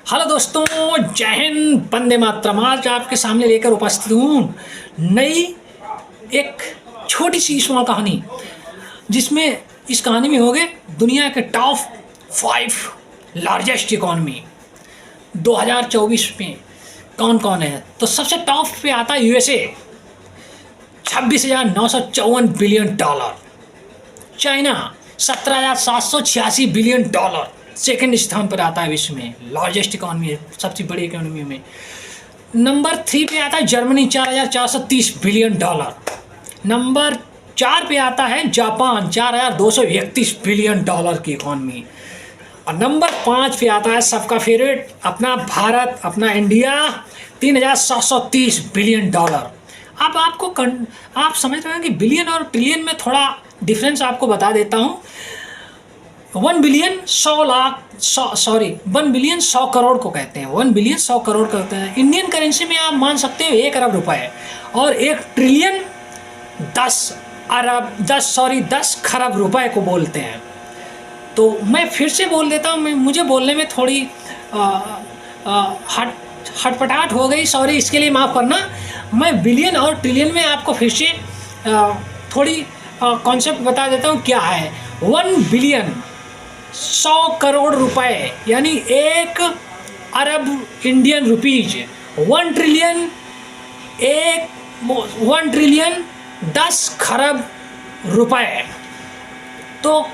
Hello दोस्तों, जय हिंद, वंदे मातरम। आज आपके सामने लेकर उपस्थित हूँ नई एक छोटी सी स्मॉल कहानी, जिसमें इस कहानी में होंगे दुनिया के टॉप 5 लार्जेस्ट इकॉनमी 2024 में कौन कौन है। तो सबसे टॉप पे आता है USA, 26,954 billion dollar. China 17,786 billion dollar second स्थान पर आता है विश्व में, लार्जेस्ट इकॉनमी है, सबसे बड़ी इकोनॉमी में। नंबर 3 पे आता है जर्मनी, 4,430 बिलियन डॉलर। नंबर 4 पे आता है जापान, 4,231 बिलियन डॉलर की इकॉनमी। और नंबर 5 पे आता है सबका फेवरेट अपना भारत, अपना इंडिया, 3,730 बिलियन डॉलर। अब आप समझ रहे हैं कि बिलियन और ट्रिलियन में थोड़ा डिफरेंस आपको बता देता हूँ। 1 बिलियन 100 करोड़ को कहते हैं। 1 बिलियन 100 करोड़ कहते हैं। इंडियन करेंसी में आप मान सकते हो 1 अरब रुपए, और 1 ट्रिलियन 10 खरब रुपए को बोलते हैं। तो मैं फिर से बोल देता हूँ, मुझे बोलने में थोड़ी हटपटाहट हो गई, सॉरी, इसके लिए माफ़ करना। मैं बिलियन और ट्रिलियन में आपको फिर से थोड़ी कॉन्सेप्ट बता देता हूँ क्या है। 1 बिलियन 100 करोड़ रुपए यानी 1 अरब इंडियन रुपीज। 1 ट्रिलियन 10 खरब रुपए। तो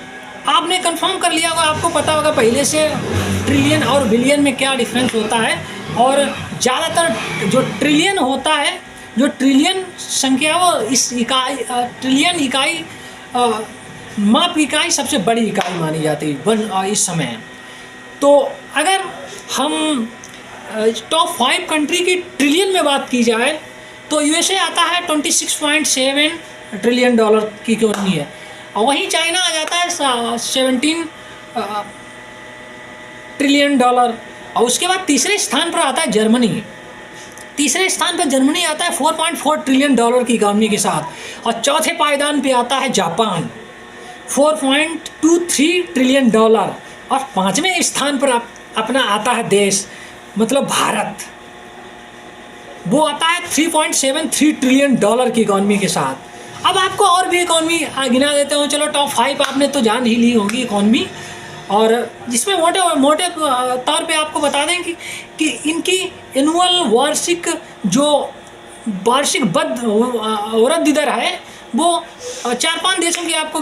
आपने कंफर्म कर लिया होगा, आपको पता होगा पहले से ट्रिलियन और बिलियन में क्या डिफरेंस होता है। और ज़्यादातर जो ट्रिलियन होता है, जो ट्रिलियन संख्या, वो इस इकाई ट्रिलियन इकाई माप इकाई सबसे बड़ी इकाई मानी जाती है इस समय। तो अगर हम टॉप 5 कंट्री की ट्रिलियन में बात की जाए तो यूएसए आता है, 26.7 ट्रिलियन डॉलर की इकोनॉमी है। और वहीं चाइना आ जाता है 17 ट्रिलियन डॉलर। और उसके बाद तीसरे स्थान पर आता है जर्मनी। तीसरे स्थान पर जर्मनी आता है 4.4 ट्रिलियन डॉलर की इकोनॉमी के साथ। और चौथे पायदान पे आता है जापान, 4.23 ट्रिलियन डॉलर। और 5वें स्थान पर अपना आता है देश, मतलब भारत, वो आता है 3.73 ट्रिलियन डॉलर की इकोनॉमी के साथ। अब आपको और भी इकोनॉमी गिना देते हो। चलो, टॉप 5 आपने तो जान ही ली होगी इकोनॉमी, और जिसमें मोटे तौर पे आपको बता दें कि इनकी एनुअल वार्षिक वृद्धि दर है, वो 4-5 देशों की आपको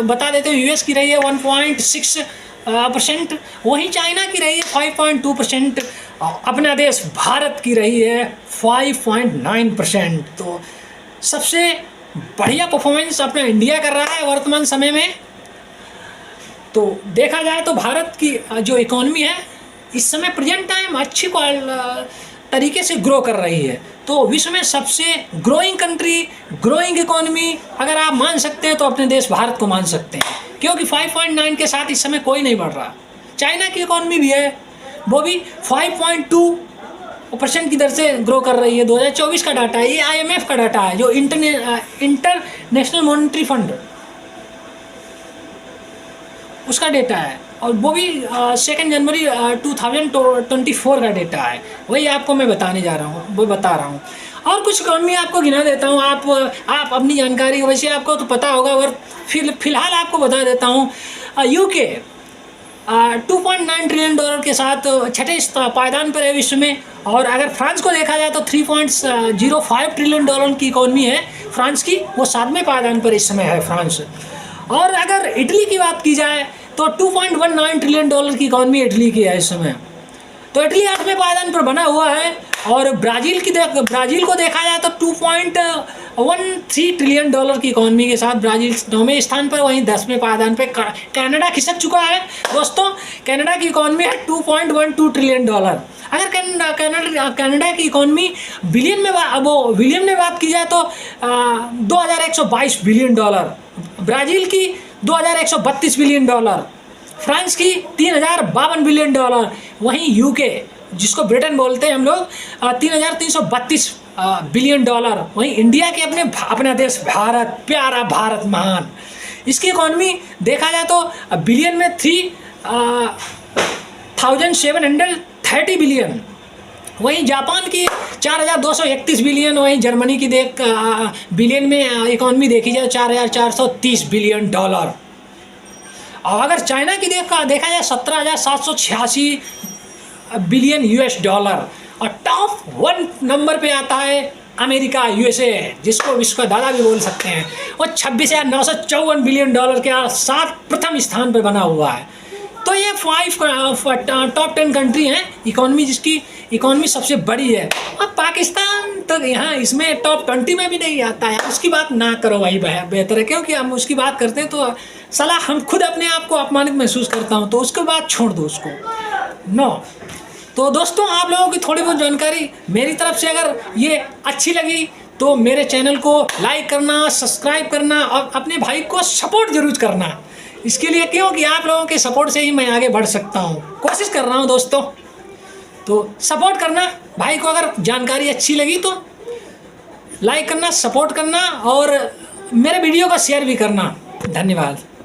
बता देते हैं। यूएस की रही है 1.6%, वहीं चाइना की रही है 5.2%, अपना देश भारत की रही है 5.9%। तो सबसे बढ़िया परफॉर्मेंस अपना इंडिया कर रहा है वर्तमान समय में। तो देखा जाए तो भारत की जो इकोनॉमी है इस समय प्रेजेंट टाइम अच्छी तरीके से ग्रो कर रही है। तो विश्व में सबसे ग्रोइंग कंट्री, ग्रोइंग इकोनॉमी अगर आप मान सकते हैं तो अपने देश भारत को मान सकते हैं, क्योंकि 5.9 के साथ इस समय कोई नहीं बढ़ रहा। चाइना की इकोनॉमी भी है, वो भी 5.2% की दर से ग्रो कर रही है। 2024 का डाटा है, ये IMF का डाटा है, जो इंटरनेशनल मॉनेटरी फंड, उसका डेटा है। और वो भी 2 जनवरी 2024 का डेटा है। वही आपको मैं बताने जा रहा हूँ, वो बता रहा हूँ। और कुछ इकोनॉमी आपको गिना देता हूँ, आप अपनी जानकारी, वैसे आपको तो पता होगा, और फिलहाल आपको बता देता हूँ। यूके 2.9 ट्रिलियन डॉलर के साथ 6ठे पायदान पर है विश्व में। और अगर फ्रांस को देखा जाए तो 3.05 ट्रिलियन डॉलर की इकोनॉमी है फ्रांस की, वो 7वें पायदान पर इस समय है फ्रांस। और अगर इटली की बात की जाए तो 2.19 ट्रिलियन डॉलर की इकोनॉमी इटली की है इस समय। तो इटली 8वें पायदान पर बना हुआ है। और ब्राज़ील को देखा जाए तो 2.13 ट्रिलियन डॉलर की इकोनॉमी के साथ ब्राज़ील 9वें स्थान पर, वहीं 10वें पायदान पर कनाडा खिसक चुका है दोस्तों। कनाडा की इकोनॉमी है 2.12 ट्रिलियन डॉलर। अगर कनाडा की इकोनॉमी बिलियन में बात की जाए तो 2,122 बिलियन डॉलर, ब्राज़ील की 2,132 बिलियन डॉलर, फ्रांस की 3,052 बिलियन डॉलर, वहीं यूके, जिसको ब्रिटेन बोलते हैं हम लोग, 3,332 बिलियन डॉलर। वहीं इंडिया के अपना देश भारत, प्यारा भारत महान, इसकी इकोनॉमी देखा जाए तो बिलियन में 4730 बिलियन। वहीं जापान की 4231 बिलियन। वहीं जर्मनी की बिलियन में इकॉनमी देखी जाए 4430 बिलियन डॉलर। और अगर चाइना की देखा जाए 17,786 बिलियन यूएस डॉलर। और टॉप 1 नंबर पे आता है अमेरिका, यूएसए, जिसको विश्व का दादा भी बोल सकते हैं। वो 26,954 बिलियन डॉलर के साथ प्रथम स्थान पे बना हुआ है। तो ये 5 टॉप 10 कंट्री हैं इकॉनमी, जिसकी इकॉनमी सबसे बड़ी है। अब पाकिस्तान तो यहाँ इसमें टॉप 20 में भी नहीं आता है। उसकी बात ना करो भाई, बेहतर है, क्योंकि हम उसकी बात करते हैं तो सलाह हम खुद अपने आप को अपमानित महसूस करता हूँ, तो उसके बाद छोड़ दो उसको। नो। तो दोस्तों, आप लोगों की थोड़ी बहुत जानकारी मेरी तरफ से अगर ये अच्छी लगी तो मेरे चैनल को लाइक करना, सब्सक्राइब करना और अपने भाई को सपोर्ट जरूर करना। इसके लिए क्योंकि आप लोगों के सपोर्ट से ही मैं आगे बढ़ सकता हूँ, कोशिश कर रहा हूँ दोस्तों। तो सपोर्ट करना भाई को, अगर जानकारी अच्छी लगी तो लाइक करना, सपोर्ट करना और मेरे वीडियो को शेयर भी करना। धन्यवाद।